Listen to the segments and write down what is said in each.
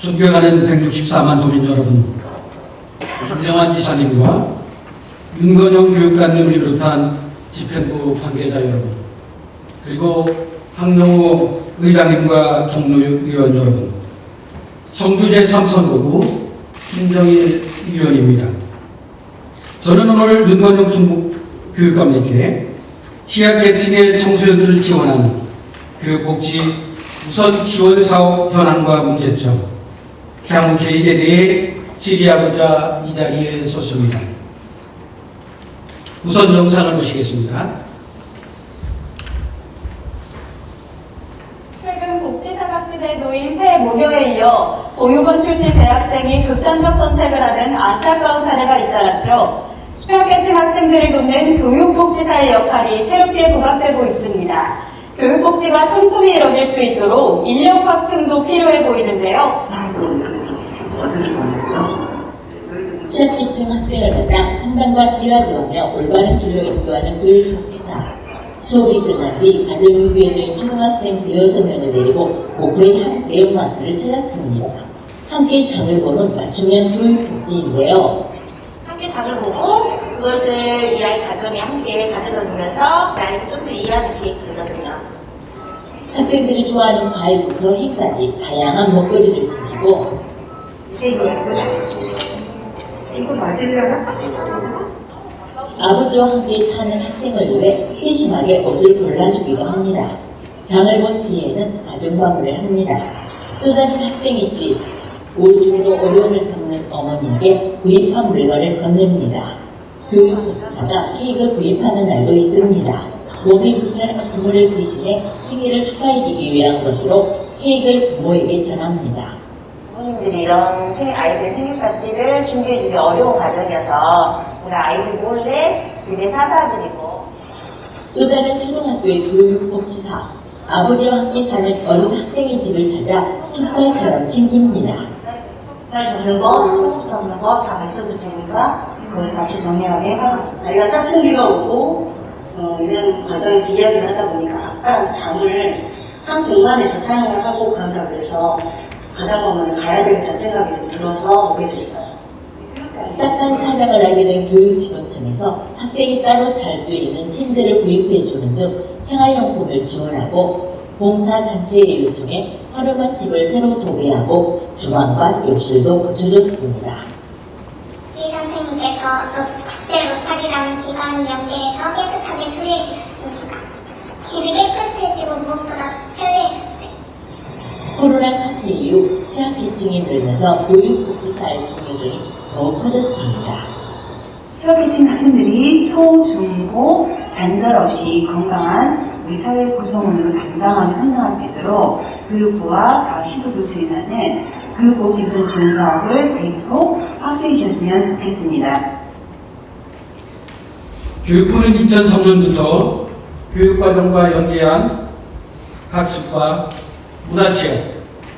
존경하는 164만 도민 여러분, 김영환 지사님과 윤건영 교육감님을 비롯한 집행부 관계자 여러분, 그리고 황영호 의장님과 동료의원 여러분, 청주 제3선거구 김정일 의원입니다. 저는 오늘 윤건영 충북교육감님께 취약계층의 청소년들을 지원하는 교육복지 우선 지원 사업 현황과 문제점, 향후 계획에 대해 질의하고자 이 자리에 섰습니다. 우선 영상을 보시겠습니다. 최근 복지사각지대에 놓인 새 모녀에 이어 보육원 출신 대학생이 극단적 선택을 하는 안타까운 사례가 잇따랐죠. 취약계층 학생들을 돕는 교육복지사의 역할이 새롭게 부각되고 있습니다. 교육복지가 촘촘히 이뤄질 수 있도록 인력 확충도 필요해 보이는데요. 취약계층 학생을 만나 상담과 대화를 하며 올바른 길로 인도하는 교육복지사. 수업이 끝난 뒤 가정의비에 놓인 초등학생 6명을 데리고 목포의 한 대형마트를 찾았습니다. 함께 장을 보는 맞춤형 교육복지인데요. 함께 작을 보고 그것을 이 아이 가정에 함께 가져다주면서 나이를 좀 더 이해하는 계획이거든요. 학생들이 좋아하는 과일부터 휘까지 다양한 먹거리를 주시고 이거 맞으려나? 아버지와 함께 사는 학생을 위해 세심하게 옷을 골라주기도 합니다. 장을 본 뒤에는 가정방문을 합니다. 또 다른 학생이지 올 중으로 어려움을 겪는 어머니에게 구입한 물건을 건넵니다. 교육복지사가 케이크를 구입하는 날도 있습니다. 몸이 불편한 부모를 대신해 생일을 축하해주기 위한 것으로 케이크를 부모에게 전합니다. 부모님들이 이런 아이들 생일파티를 준비해주기 어려운 과정이어서 우리 아이들 몰래 집에 사다 드리고. 또 다른 초등학교의 교육복지사, 아버지와 함께 사는 어린 학생의 집을 찾아 친딸처럼 챙깁니다. 날 적는 거, 소금 적는 거 다 가르쳐줄 테니까 그걸 같이 정리하게 해봤습니다. 아이가 짝퉁기가 오고 이런 과정에서 이야기를 하다 보니까 아빠랑 잠을 한 공간에서 사용을 하고 그런다 그래서 가정법원을 가야 되겠다는 생각이 좀 들어서 오게 됐어요. 딱한 사정을 알게 된 교육지원청에서 학생이 따로 잘 수 있는 침대를 구입해주는 등 생활용품을 지원하고 봉사단체의 요청에 허름한 집을 새로 도배하고 주방과 욕실도 고쳐줬습니다. 이 선생님께서 학생 못하기라는 기관이 연계해서 깨끗하게 수리해 주셨습니다. 집이 깨끗해지고 무엇보다 편리해졌어요. 코로나 사태 이후 취약계층이 늘면서 교육복지사의 중요성이 더욱 커졌습니다. 취약계층 학생들이 소, 중, 고 단절 없이 건강한 우리 사회 구성원으로 당당하게 성장할 수 있도록 교육부와 각 시도교육청에서는 교육복지 우선 지원 사업을 대폭 확대해 주셨으면 좋겠습니다. 교육부는 2003년부터 교육과정과 연계한 학습과 문화체험,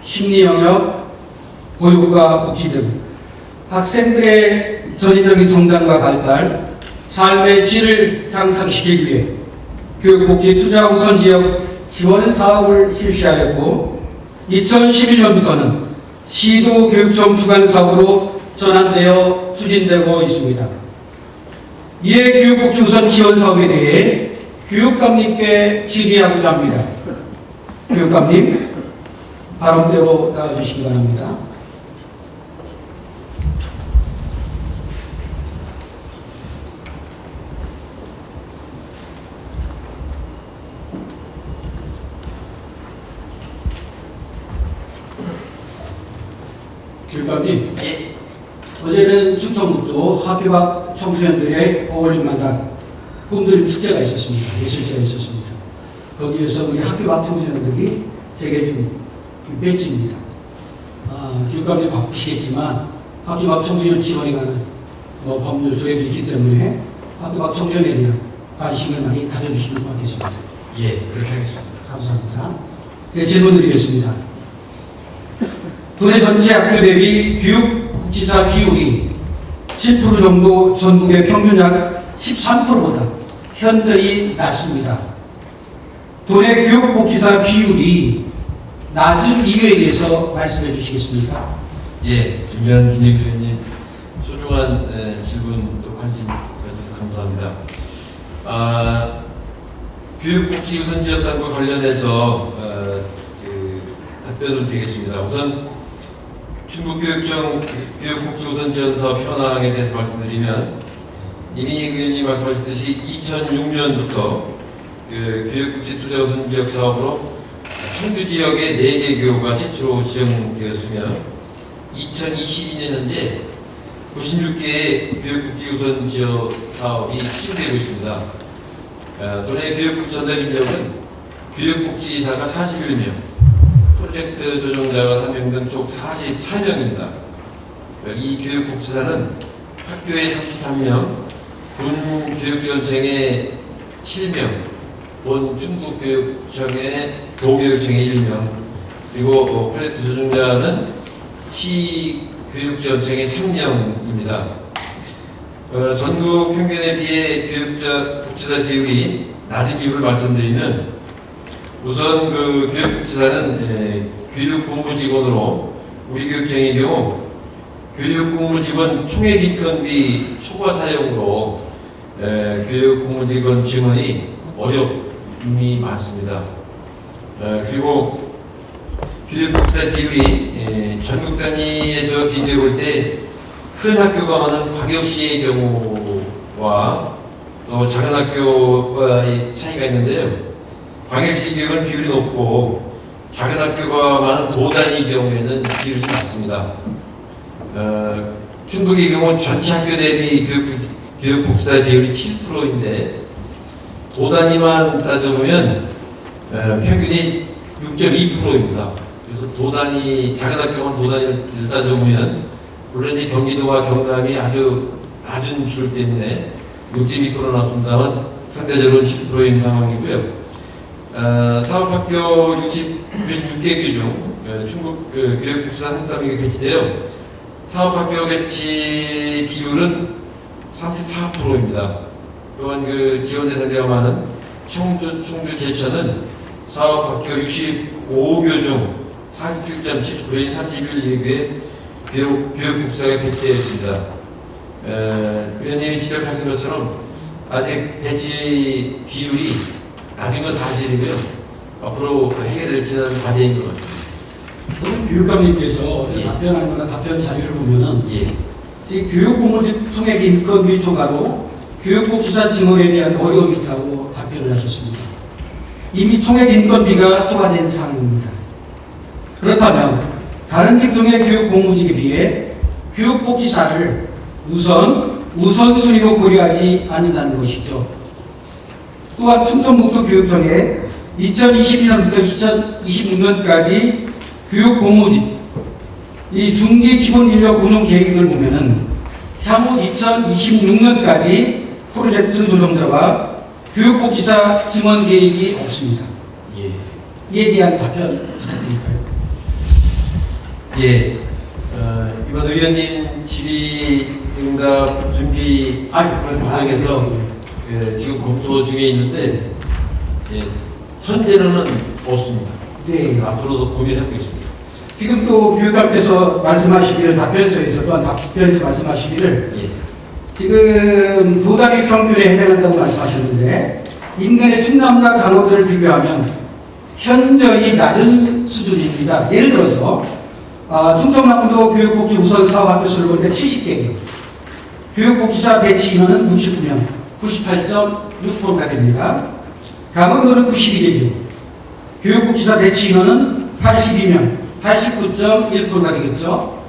심리영역, 보육과 복지 등 학생들의 전인적인 성장과 발달, 삶의 질을 향상시키기 위해 교육복지 투자 우선 지역 지원 사업을 실시하였고 2011년부터는 시도 교육청 주관 사업으로 전환되어 추진되고 있습니다. 이에 교육복지 우선 지원 사업에 대해 교육감님께 질의하고자 합니다. 교육감님, 발언대로 나와주시기 바랍니다. 교육감님, 어제는 충청북도 학교 밖 청소년들의 어울림 만남 꿈드림 축제가 있었습니다. 예술제가 있었습니다. 거기에서 우리 학교 밖 청소년들이 제게 준 배지입니다. 교육감님 바쁘시겠지만 학교 밖 청소년 지원에 관한 법률 조례도 있기 때문에 학교 밖 청소년에 대한 관심을 많이 가져주시면 고맙겠습니다. 예, 그렇게 하겠습니다. 감사합니다. 네, 질문 드리겠습니다. 도내 전체 학교 대비 교육복지사 비율이 7% 정도 전국의 평균 약 13%보다 현저히 낮습니다. 도내 교육복지사 비율이 낮은 이유에 대해서 말씀해 주시겠습니까? 예, 존경하는 김예규 의원님, 소중한 질문 또 관심 가져주셔서 감사합니다. 교육복지우선지역상과 관련해서 답변을 드리겠습니다. 우선 충북교육청 교육복지우선지원 사업 현황에 대해서 말씀드리면, 이미 의원님 말씀하셨듯이 2006년부터 교육복지투자우선지역 사업으로 청주 지역의 4개 교구가 최초로 지정되었으며 2022년 현재 96개의 교육복지우선 지역 사업이 추진되고 있습니다. 도내 교육복 전달 인력은 교육복지사가 41명, 프로젝트 조정자가 3명 등 총 44명입니다. 이 교육복지사는 학교에 33명, 군 교육지원청에 7명, 본 충북교육청에 도교육청에 1명, 그리고 프로젝트 조정자는 시교육지원청에 3명입니다. 전국 평균에 비해 교육복지사 비율이 낮은 이유를 말씀드리면, 우선 교육복지사는 교육공무직원으로 우리 교육청의 경우 교육공무직원 총액인건비 초과 사용으로 교육공무직원 지원이 어려움이 많습니다. 그리고 교육복지사 비율이 전국 단위에서 비교해 볼 때 큰 학교가 많은 광역시의 경우와 또 작은 학교와의 차이가 있는데요. 광역시 지역은 비율이 높고 작은 학교가 많은 도단위 경우에는 비율이 낮습니다. 충북의 경우 전체 학교 대비 교육복지사 비율이 7%인데 도단위만 따져보면 평균이 6.2%입니다. 그래서 도단위, 작은 학교만 도단위를 따져보면 물론 이 경기도와 경남이 아주 낮은 비율 때문에 6.2% 나온다면 상대적으로 7%인 상황이고요. 사업학교 96개 교 중 충북 교육복지사 33개가 배치되어 사업학교 배치 비율은 34%입니다. 또한 지원 대상자가 많은 청주, 충주, 제천은 사업학교 65교 중 47.7%인 31개의 교육복지사가 배치되어 있습니다. 의원님이 지적하신 것처럼 아직 배치 비율이 낮은 건 사실이고요. 앞으로 해결될 지난 과제인 것 같습니다. 저는 교육감님께서 예. 답변한 거나 답변 자료를 보면은 예. 이 교육공무직 총액 인건비 초과로 교육복지사 증원에 대한 어려움이 있다고 답변을 하셨습니다. 이미 총액 인건비가 초과된 상황입니다. 그렇다면 다른 직종의 교육공무직에 비해 교육복지사를 우선순위로 고려하지 않는다는 것이죠. 또한 충청북도 교육청에 2022년부터 2026년까지 교육공무직 이 중기 기본 인력 운영 계획을 보면은 향후 2026년까지 프로젝트 조정자와 교육복지사 증원 계획이 없습니다. 예. 이에 대한 답변 부탁드릴까요? 예. 이번 의원님 질의응답 준비 과정에서 지금 검토 중에 있는데 현재로는 없습니다. 네. 앞으로도 고민하고 있습니다. 지금 또 교육감께서 말씀하시기를 답변서에서 또한 답변에서 말씀하시기를 예. 지금 도단위 평균에 해당한다고 말씀하셨는데 인간의 충남과 강원도를 비교하면 현저히 낮은 수준입니다. 예를 들어서 충청남도 교육복지 우선 사업학교 수를 볼 때 70개, 교육복지사 배치 인원은 69명, 98.6%가 됩니다. 강원도는 92개, 교육복지사 배치 인원은 82명, 89.1%가 되겠죠.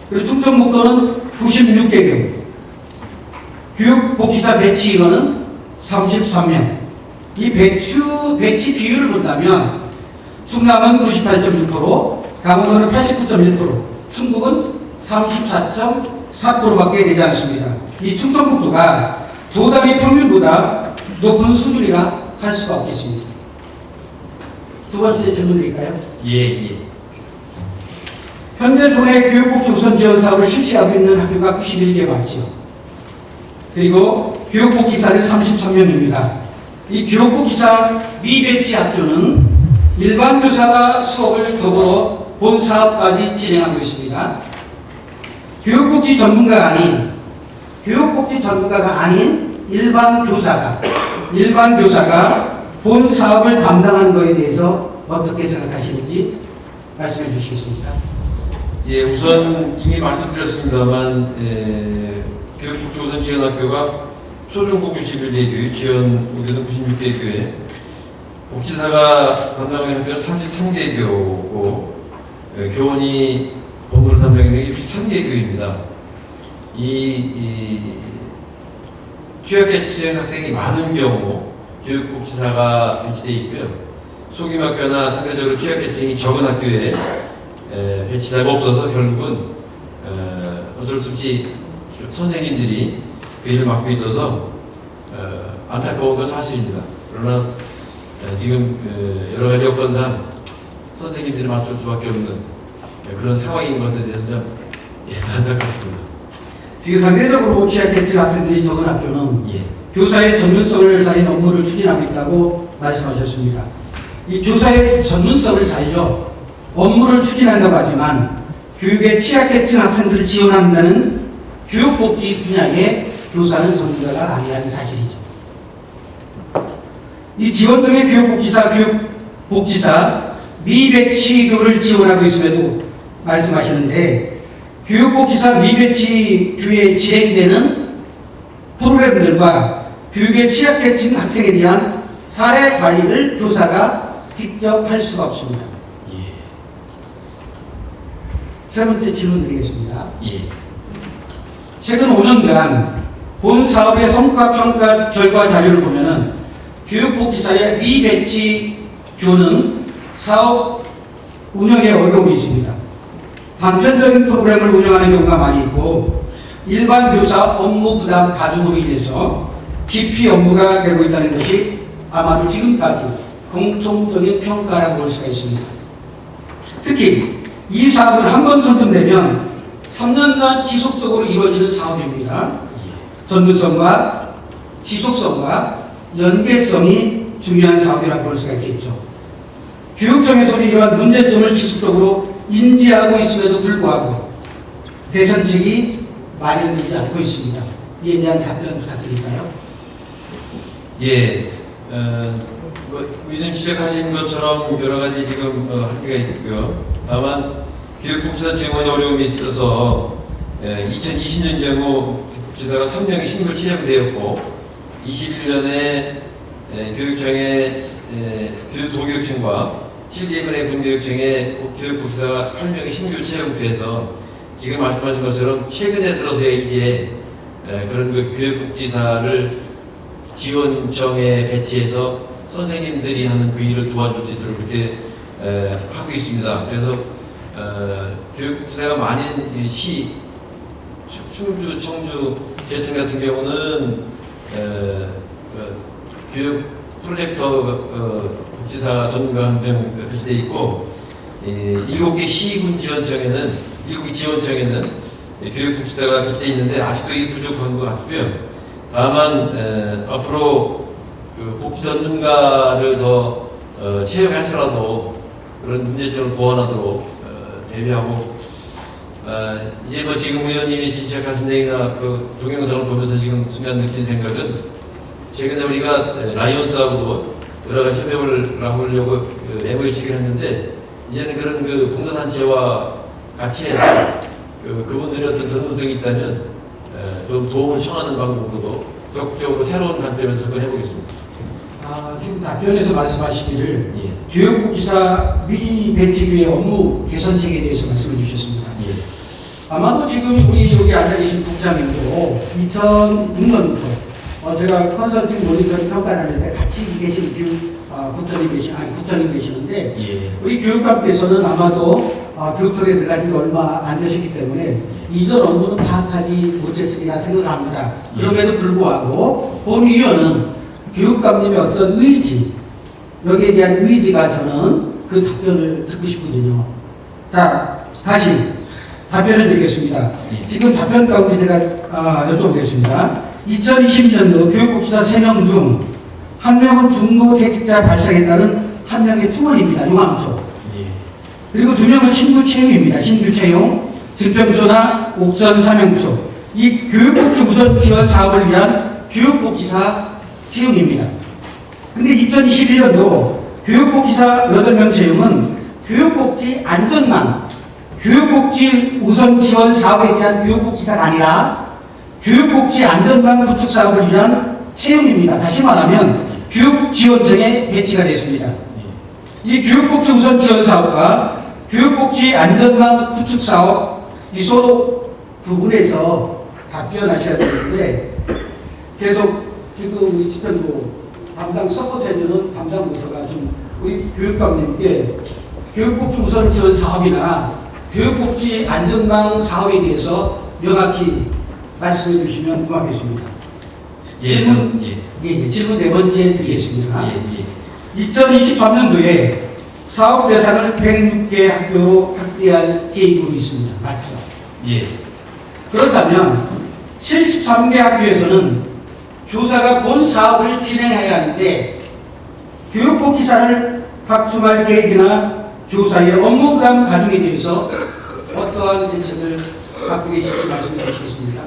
그리고 충청북도는 96개, 교육복지사 배치 인원은 33명. 이 배치 비율을 본다면 충남은 98.6%, 강원도는 89.1%, 충북은 34.4%밖에 되지 않습니다. 이 충청북도가 도단위 평균보다 높은 수준이라 할 수가 없겠습니다. 두 번째 질문 드릴까요? 예. 현재 도내 교육복지 우선 지원 사업을 실시하고 있는 학교가 91개 맞죠. 그리고 교육복지사는 33명입니다. 이 교육복지사 미배치 학교는 일반 교사가 수업을 더불어 본 사업까지 진행하고 있습니다. 교육복지 전문가가 아닌 일반 교사가 본 사업을 담당한 것에 대해서 어떻게 생각하시는지 말씀해 주시겠습니까? 예, 우선 이미 말씀드렸습니다만 교육복지우선 지원학교가 초중고 91개 교회, 지원고교는 96개 교회, 복지사가 담당하는 학교는 33개 교고, 교원이 법무를 담당하는 게 63개 교회입니다. 이 취약계층 학생이 많은 경우 교육복지사가 배치되어 있고요. 소규모학교나 상대적으로 취약계층이 적은 학교에 배치사가 없어서 결국은 어쩔 수 없이 선생님들이 그 일을 맡고 있어서 안타까운 건 사실입니다. 그러나 지금 여러 가지 여건상 선생님들이 맡을 수밖에 없는 그런 상황인 것에 대해서 좀 안타깝습니다. 지금 상대적으로 취약계층 학생들이 적은 학교는 교사의 전문성을 살린 업무를 추진하고 있다고 말씀하셨습니다. 이 교사의 전문성을 살려 업무를 추진한다고 하지만 교육의 취약계층 학생들을 지원한다는 교육복지 분야의 교사는 전문가가 아니라는 사실이죠. 이 지원청의 교육복지사 미배치교를 지원하고 있음에도 말씀하셨는데 교육복지사 미배치교에 진행되는 프로그램들과 교육의 취약계층 학생에 대한 사례 관리를 교사가 직접 할 수가 없습니다. 세 번째 질문 드리겠습니다. 최근 5년간 본 사업의 성과 평가 결과 자료를 보면은 교육복지사의 미배치교는 사업 운영에 어려움이 있습니다. 단편적인 프로그램을 운영하는 경우가 많이 있고 일반 교사 업무 부담 가중으로 인해서 기피 업무가 되고 있다는 것이 아마도 지금까지 공통적인 평가라고 볼 수가 있습니다. 특히 이 사업을 한 번 선정되면 3년간 지속적으로 이루어지는 사업입니다. 전문성과 지속성과 연계성이 중요한 사업이라고 볼 수가 있겠죠. 교육청에서도 이러한 문제점을 지속적으로 인지하고 있음에도 불구하고 개선책이 마련되지 않고 있습니다. 이에 대한 답변 부탁드릴까요? 위원님 지적하신 것처럼 여러 가지 지금 한계가 있고요. 다만 교육복지사 지원에 어려움이 있어서 2020년 경우 복지사가 3명이 신규 채용되었고 21년에 교육청의 도교육청과 7개군의 군교육청에 교육복지사가 8명이 신규 채용돼서 지금 말씀하신 것처럼 최근에 들어서야 이제 그런 그 교육복지사를 지원청에 배치해서 선생님들이 하는 그 일을 도와줄 수 있도록 그렇게 하고 있습니다. 그래서 교육복지사가 많은 시, 충주, 청주, 제천 같은 경우는 교육 프로젝터 복지사 전문가 한 명 배치되어 있고 7개 시군 지원청에는 7개 지원청에는 교육복지사가 배치되어 있는데 아직도 이 부족한 것 같고요. 다만 앞으로 그 복지 전문가를 더 채용할지라도 그런 문제점을 보완하도록 대비하고 이제 뭐 지금 의원님이 지적하신 얘기나 그 동영상을 보면서 지금 순간 느낀 생각은 최근에 우리가 라이온스하고도 여러 가지 협업을 하려고 MOU를 했는데 이제는 그런 그 봉사단체와 같이 해서 그분들이 어떤 전문성이 있다면 좀 도움을 청하는 방법으로도 적극적으로 새로운 관점에서 접근해보겠습니다. 지금 답변에서 말씀하시기를 교육복지사 미배치교의 업무 개선책에 대해서 말씀해 주셨습니다. 아마도 지금 우리 여기 앉아 계신 국장님도 2006년부터 제가 컨설팅 모니터링 평가를 하는데 같이 계신 국장님 계시는데 우리 교육감께서는 아마도 교육청에 들어가신 지 얼마 안 되셨기 때문에 이전 업무는 파악하지 못했으리라 생각합니다. 그럼에도 불구하고 본 위원은 교육감님의 어떤 의지, 여기에 대한 의지가 저는 그 답변을 듣고 싶거든요. 자, 다시 답변을 드리겠습니다. 지금 답변 가운데 제가 여쭤보겠습니다. 2020년도 교육복지사 3명 중 1명은 중고퇴직자 발생했다는 한 명의 충원입니다. 용암소. 예. 그리고 두 명은 신규채용입니다. 신규채용, 증평소나 옥선 사명소. 이 교육복지 우선 지원 사업을 위한 교육복지사 채용입니다. 근데 2021년도 교육복지사 8명 채용은 교육복지 안전망, 교육복지 우선 지원 사업에 대한 교육복지사가 아니라 교육복지 안전망 구축 사업을 위한 채용입니다. 다시 말하면 교육지원청에 배치가 됐습니다. 이 교육복지 우선 지원 사업과 교육복지 안전망 구축 사업 이 서로 구분해서 답변하셔야 되는데 계속 지금 우리 집행부 담당 서포트해주는 담당 부서가 좀 우리 교육감님께 교육복지 우선 지원 사업이나 교육복지 안전망 사업에 대해서 명확히 말씀해 주시면 고맙겠습니다. 예, 질문, 예. 질문 네 번째 드리겠습니다. 예. 2023년도에 사업 대상을 106개 학교로 확대할 계획으로 있습니다. 맞죠? 예. 그렇다면 73개 학교에서는 교사가 본 사업을 진행해야 하는데 교육복지사를 확충할 계획이나 교사의 업무 부담 가중에 대해서 어떠한 대책을 갖고 계실지 말씀해 주시겠습니까?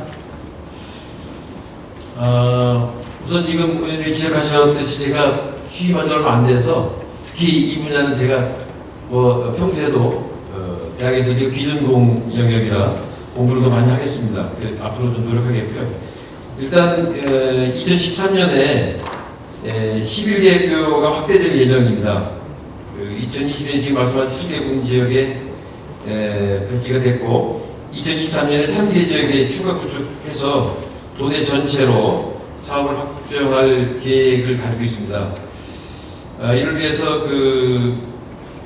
우선 지금 의원님이 지적하셨듯이 제가 취임한 지 얼마 안 돼서 특히 이 분야는 제가 평소에도 대학에서 지금 비전공 영역이라 공부를 더 많이 하겠습니다. 앞으로 좀 노력하겠고요. 일단 2013년에 11개 학교가 확대될 예정입니다. 2020년 지금 말씀하신 7개군 지역에 배치가 됐고 2023년에 3개 지역에 추가 구축해서 도내 전체로 사업을 확정할 계획을 가지고 있습니다. 이를 위해서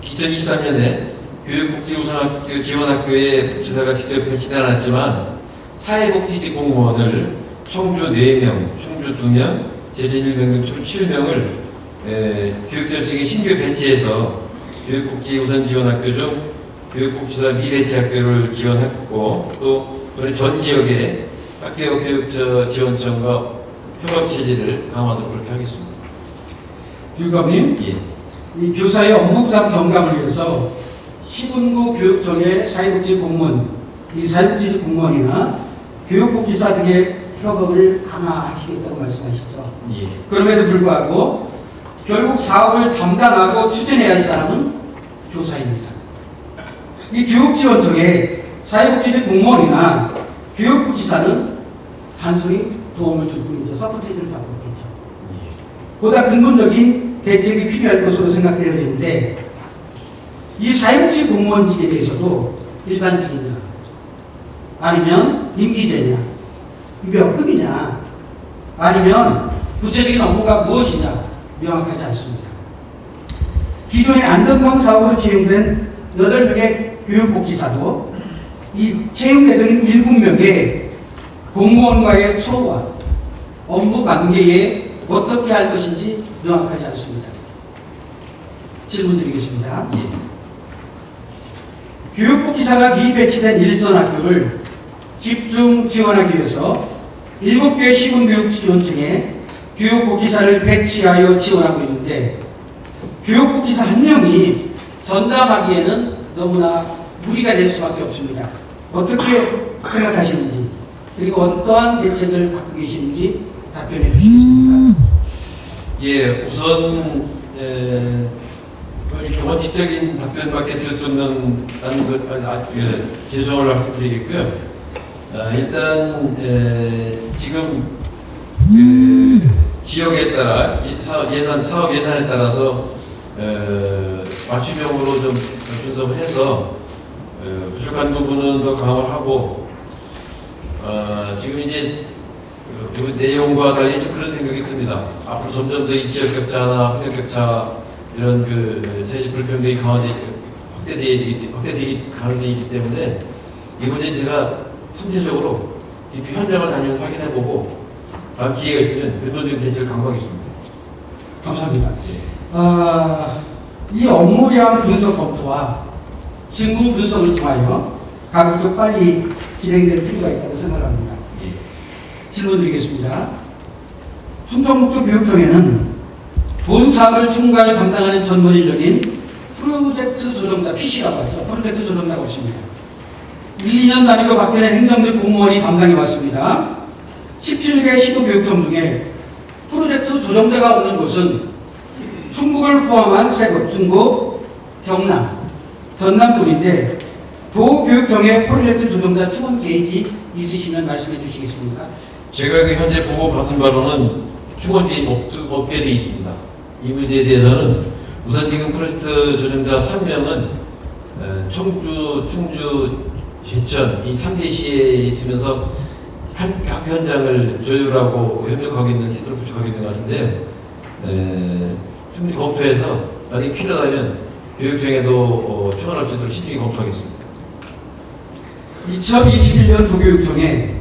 2023년에 교육복지우선학교 지원학교에 복지사가 직접 배치되지 않았지만 사회복지직 공무원을 청주 4명, 충주 2명, 제천 1명 등 총 7명을 교육전청에 신규 배치해서 교육복지우선 지원학교 중 교육복지사 미배치학교를 지원했고 또 전 지역에 학교 교육지원청과 협업체제를 강화하도록 그렇게 하겠습니다. 교육감님, 예. 이 교사의 업무 부담 경감을 위해서 시군구 교육청의 사회복지 공무원, 이 사회복지 공무원이나 교육복지사 등의 협업을 강화하시겠다고 말씀하시죠. 예. 그럼에도 불구하고 결국 사업을 담당하고 추진해야 할 사람은 교사입니다. 이 교육지원청의 사회복지 공무원이나 교육복지사는 단순히 도움을 줄 뿐이죠. 서포트를 받고 있겠죠. 보다 근본적인 대책이 필요할 것으로 생각되어지는데 이 사회복지 공무원직에 대해서도 일반직이냐 아니면 임기제냐 몇 급이냐 아니면 구체적인 업무가 무엇이냐 명확하지 않습니다. 기존의 안전망 사업으로 채용된 8명의 교육복지사도 이 채용 예정인 7명의 공무원과의 처우와 업무 관계에 어떻게 할 것인지 명확하지 않습니다. 질문 드리겠습니다. 교육복지사가 미배치된 일선 학교를 집중 지원하기 위해서 7개 시군교육지원청에 교육복지사를 배치하여 지원하고 있는데 교육복지사 한 명이 전담하기에는 너무나 무리가 될 수밖에 없습니다. 어떻게 생각하시는지 그리고 어떠한 대책을 갖고 계시는지 답변해 주시겠습니까? 예, 우선 이렇게 원칙적인 답변밖에 드릴 수 없는 죄송을 말씀드리겠고요. 일단 지금 지역에 따라 사업 예산에 따라서 맞춤형으로 좀 분석을 해서 부족한 부분은 더 강화를 하고 지금 이제 그 내용과 달리 좀 그런 생각이 듭니다. 앞으로 점점 더 이 지역 격차나 학력 격차 이런 사회적 불평등이 확대될 가능성이 있기 때문에 이번에 제가 전체적으로 깊이 현장을 다니면서 확인해보고 다음 기회가 있으면 근본적인 대책을 강구하겠습니다. 감사합니다. 이 업무량 분석 검토와 직무 분석을 통하여 가급적 빨리 진행될 필요가 있다고 생각합니다. 질문 드리겠습니다. 충청북도 교육청에는 본 사업을 총괄 담당하는 전문 인력인 프로젝트 조정자 PC라고 하죠. 프로젝트 조정자가 없습니다. 1, 2년 단위로 바뀌는 행정직 공무원이 담당해 왔습니다. 17개 시도교육청 중에 프로젝트 조정자가 없는 곳은 충북을 포함한 세 곳, 충북, 경남, 전남뿐인데 도교육청에 프로젝트 조정자 충원 계획이 있으시면 말씀해 주시겠습니까? 제가 그 현재 보고 받은 바로는 충원계획이 없게 되어 있습니다. 이 문제에 대해서는 우선 지금 프로젝트 조정자 3명은 청주, 충주, 제천 이 3개 시에 있으면서 각 현장을 조율하고 협력하고 있는 시스템을 구축하고 있는 것 같은데 충분히 검토해서 만약에 필요하다면 교육청에도 충원할 수 있도록 신중히 검토하겠습니다. 2021년 도교육청에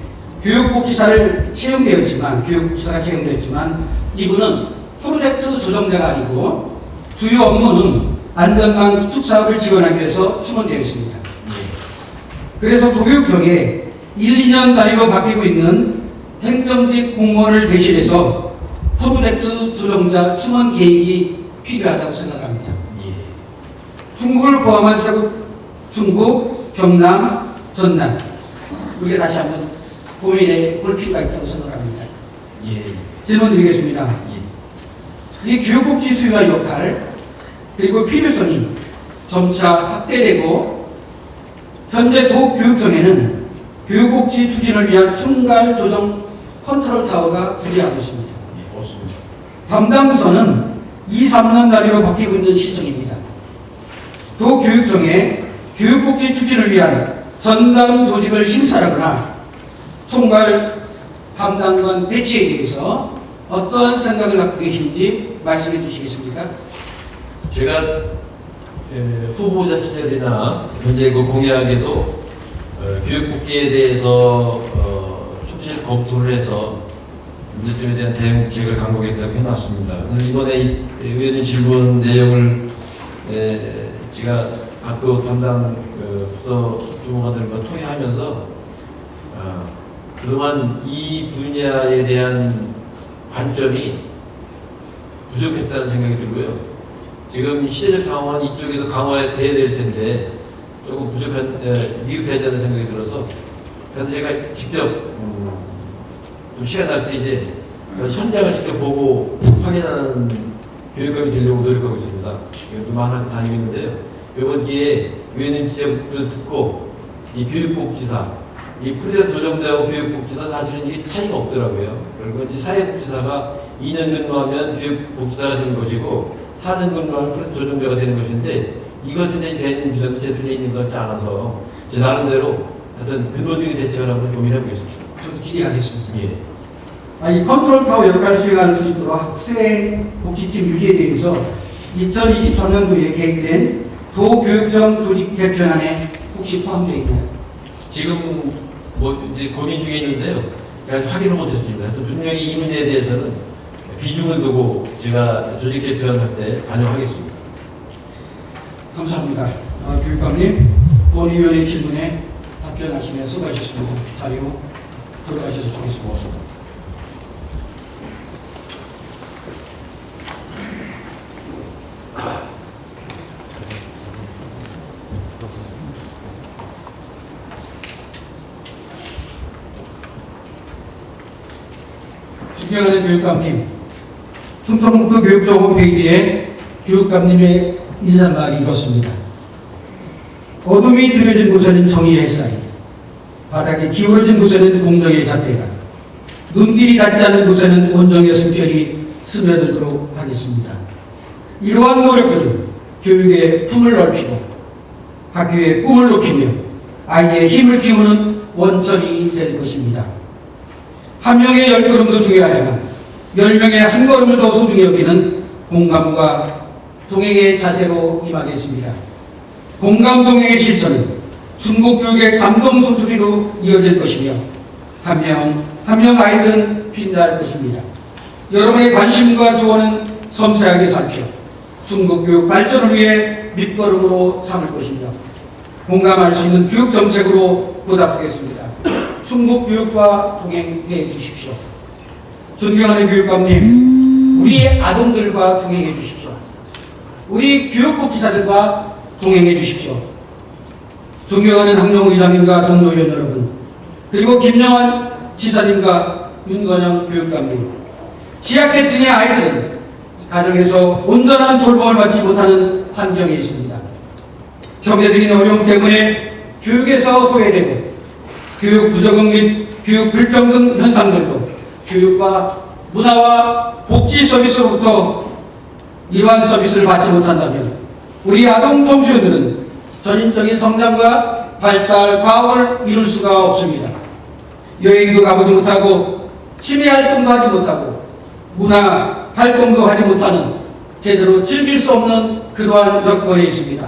교육복지사를 교육복지사가 채용되었지만 이분은 프로젝트 조정자가 아니고 주요 업무는 안전망 구축 사업을 지원하기 위해서 충원되어 있습니다. 그래서 도교육청에 1, 2년 단위로 바뀌고 있는 행정직 공무원을 대신해서 프로젝트 조정자 충원 계획이 필요하다고 생각합니다. 중국을 포함한 세국, 중국, 경남, 전남 우리가 다시 한번 고민해 볼 필요가 있다고 생각합니다. 질문 드리겠습니다. 이 교육복지 수요와 역할 그리고 필요성이 점차 확대되고 현재 도교육청에는 교육복지 추진을 위한 총괄 조정 컨트롤 타워가 구비하고 있습니다. 담당 부서는 2, 3년 단위로 바뀌고 있는 시점입니다. 도교육청에 교육복지 추진을 위한 전담 조직을 신설하거나 총괄 담당관 배치에 대해서 어떠한 생각을 갖고 계신지 말씀해 주시겠습니까? 제가 후보자 시절이나 현재 그 공약에도 교육복지에 대해서 충실히 검토를 해서 문제점에 대한 대응책을 강구하겠다고 해놨습니다. 이번에 의원님 질문 내용을 제가 학교 담당 부서 주무관들과 통해하면서 그동안 이 분야에 대한 관점이 부족했다는 생각이 들고요. 지금 시대적 상황은 이쪽에도 강화돼야 될 텐데 조금 부족한 미흡하다는 생각이 들어서 그래서 제가 직접 좀 시간 날 때 이제 현장을 직접 보고 확인하는 교육감이 되려고 노력하고 있습니다. 좀 많이 다니고 있는데요. 이번 기회에 의원님 지적을 듣고 이 교육복지사, 이 프로젝트 조정자하고 교육복지사 사실은 이게 차이가 없더라고요. 그리고 이제 사회복지사가 2년 근무하면 교육복지사가 되는 것이고 4년 근무하면 프로젝트 조정자가 되는 것인데 이것에 대한 개념 규정도 제대로 되어 있는 것 같지 않아서 제 나름대로 하여튼 근본적인 대책을 한번 고민해 보겠습니다. 저도 기대하겠습니다. 이 컨트롤 타워 역할을 수행할 수 있도록 학생 복지팀 유지에 대해서 2023년도에 계획된 도교육청 조직 개편안에 혹시 포함되어 있나요? 지금 뭐 이제 고민 중에 있는데요. 아직 확인을 못했습니다. 분명히 이 문제에 대해서는 비중을 두고 제가 조직 개편할 때 반영하겠습니다. 감사합니다. 교육감님, 본위원의 질문에 답변하시며 수고하셨습니다. 자리로 돌아가셔서 좋겠습니다. 존경하는 교육감님, 충청북도 교육청 홈페이지에 교육감님의 인사말이 이렇습니다. 어둠이 들여진 곳에는 정의의 햇살이, 바닥이 기울어진 곳에는 공정의 잣대가, 눈길이 닿지 않는 곳에는 온정의 숨결이 스며들도록 하겠습니다. 이러한 노력들은 교육의 품을 넓히고 학교의 꿈을 높이며 아이의 힘을 키우는 원천이 될 것입니다. 한 명의 10걸음도 중요하지만 10명의 한 걸음을 더 소중히 여기는 공감과 동행의 자세로 임하겠습니다. 공감 동행의 실천은 중고교육의 감동 소투리로 이어질 것이며 한 명 아이들은 빛날 것입니다. 여러분의 관심과 조언은 섬세하게 살펴 중고교육 발전을 위해 밑거름으로 삼을 것입니다. 공감할 수 있는 교육 정책으로 보답하겠습니다. 충북교육과 동행해 주십시오. 존경하는 교육감님, 우리 아동들과 동행해 주십시오. 우리 교육부 기사들과 동행해 주십시오. 존경하는 황영우 의장님과 동료위원 여러분, 그리고 김영환 지사님과 윤건영 교육감님, 취약계층의 아이들은 가정에서 온전한 돌봄을 받지 못하는 환경에 있습니다. 경제적인 어려움 때문에 교육에서 소외되고 교육 부적응 및 교육 불평등 현상들도 교육과 문화와 복지 서비스로부터 이러한 서비스를 받지 못한다면 우리 아동 청소년들은 전인적인 성장과 발달, 과학을 이룰 수가 없습니다. 여행도 가보지 못하고 취미 활동도 하지 못하고 문화 활동도 하지 못하는 제대로 즐길 수 없는 그러한 여건에 있습니다.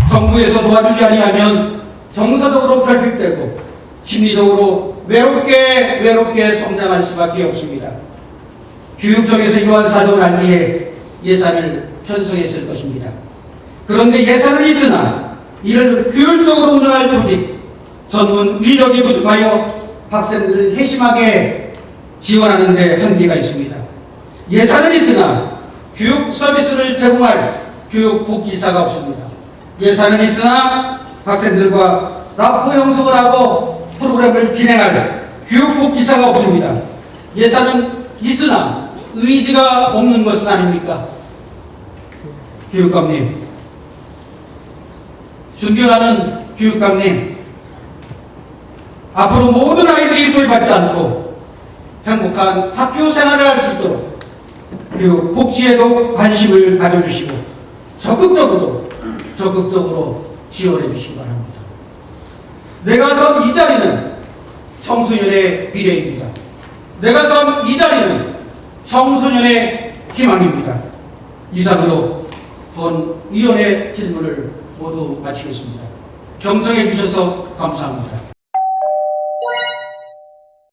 정부에서 도와주지 아니하면 정서적으로 결핍되고 심리적으로 외롭게 성장할 수밖에 없습니다. 교육청에서 이러한 사정을 알기에 예산을 편성했을 것입니다. 그런데 예산은 있으나 이를 효율적으로 운영할 조직, 전문 인력이 부족하여 학생들을 세심하게 지원하는 데 한계가 있습니다. 예산은 있으나 교육 서비스를 제공할 교육복지사가 없습니다. 예산은 있으나 학생들과 라포 형성을 하고 프로그램을 진행할 교육복지사가 없습니다. 예산은 있으나 의지가 없는 것은 아닙니까? 교육감님, 존경하는 교육감님, 앞으로 모든 아이들이 소외받지 않고 행복한 학교 생활을 할 수 있도록 교육 복지에도 관심을 가져주시고 적극적으로 지원해 주시기 바랍니다. 내가 선 이 자리는 청소년의 미래입니다. 내가 선 이 자리는 청소년의 희망입니다. 이상으로 본 위원회 질문을 모두 마치겠습니다. 경청해 주셔서 감사합니다.